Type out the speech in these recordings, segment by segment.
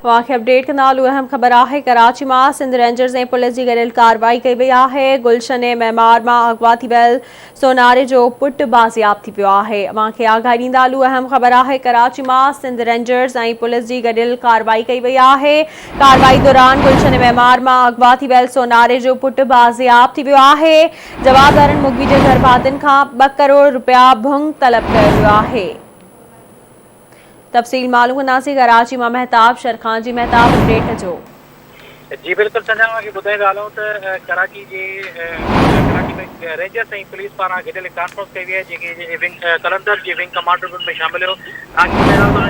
वाक़िया update कंदा हलूं। अहम ख़बर है कराची में सिंध रेंजर्स ऐं पुलिस की गॾियल कार्रवाई कई वई है। गुलशन मेमार में अगवा थी वियल सोनारे जो पुट बाज़ियाब थी पियो है। अवांखे आगाही ॾींदा हलूं। अहम ख़बर है कराची में सिंध रेंजर्स ऐं पुलिस की गॾियल कार्रवाई कई वई है। कार्रवाई दौरान गुलशन मेमार में अगवा थी वियल सोनारे जो पुट बाज़ियाब थी वियो है। जवाबदारनि मुगवी के घर भातियुनि खां 2 करोड़ रुपया भुंग तलब कयो वियो है। तफ़सील मालूम कंदासीं। कराची में महताब शरखान जी। महताब अपडेट कजो। जी बिल्कुल संजना के ॿुधाईंदा हलूं त कराची में रेंजर्स ऐं पुलिस पारां गॾियल कॉन्फ्रेंस कई वई आहे जेके विंग कलंदर जे विंग कमांडर में शामिल हो।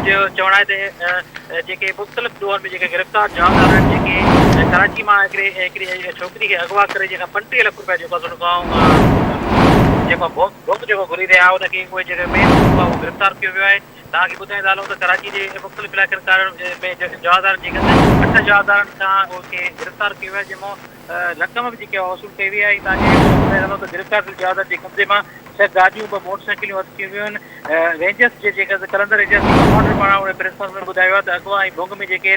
जो चवण आहे त जेके मुख़्तलिफ़ ॾोहनि में जेके गिरफ़्तार जवानदार आहिनि जेके कराची मां हिकिड़ी छोकिरी खे अगवा करे जेका 35 लाख रुपया जेको आहे जेको भोग जेको घुरी रहिया उनखे उहे जेके मेन उहो गिरफ़्तार कयो वियो आहे। तव्हांखे ॿुधाईंदा हलूं त कराची जे मुख़्तलिफ़ इलाइक़नि में जवाबदार जेके 8 जवाबदारनि खां उनखे गिरफ़्तार कयो वियो आहे जंहिंमां रक़म बि जेके वसूल कई वई आहे। तव्हांखे ॿुधाईंदा हलूं त गिरफ़्तार जवाबदार जे कब्ज़े मां 6 गाॾियूं 2 मोटरसाइकिलियूं हथ कयूं वियूं आहिनि। रेंजर्स जे जेके कलंदर रेंजर्स कमांडर पारां उन प्रेस में ॿुधायो आहे त अगवा ऐं भुंग में जेके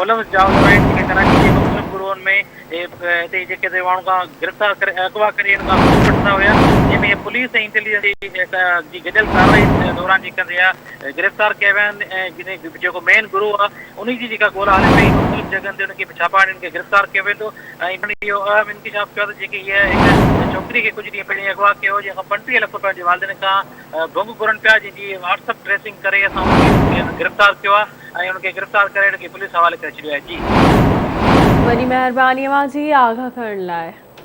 मुलविस जवाबदार आहिनि जेके कराची जे मुख़्तलिफ़ ॻुरूअनि में हिते जेके माण्हू खां गिरफ़्तार करे अगवा करे हिन खां वठंदा हुया जंहिंमें पुलिस ऐं इंटेलिजेंस जी गॾियल कार्रवाई दौरान जेका गिरफ़्तार कया विया आहिनि ऐं जेको मेन गुरू आहे उन जी जेका ॻोल्हा हले पई मुख़्तलिफ़ जॻहियुनि ते उनखे छापा खे गिरफ़्तार कयो वेंदो ऐं इहो अहम इंकशाफ कयो त जेके हीअ हिकु छोकिरी खे कुझु ॾींहं पहिरीं अगवा कयो जंहिंखां 35 लाख रुपया जे वालदेन खां भुंग घुरनि पिया जंहिंजी व्हाट्सअप ट्रेसिंग करे असां उनखे गिरफ़्तार कयो आहे ऐं उनखे गिरफ़्तार करे उनखे पुलिस हवाले करे छॾियो आहे। जी वॾी महिरबानी अवां जी आगाह करण लाइ।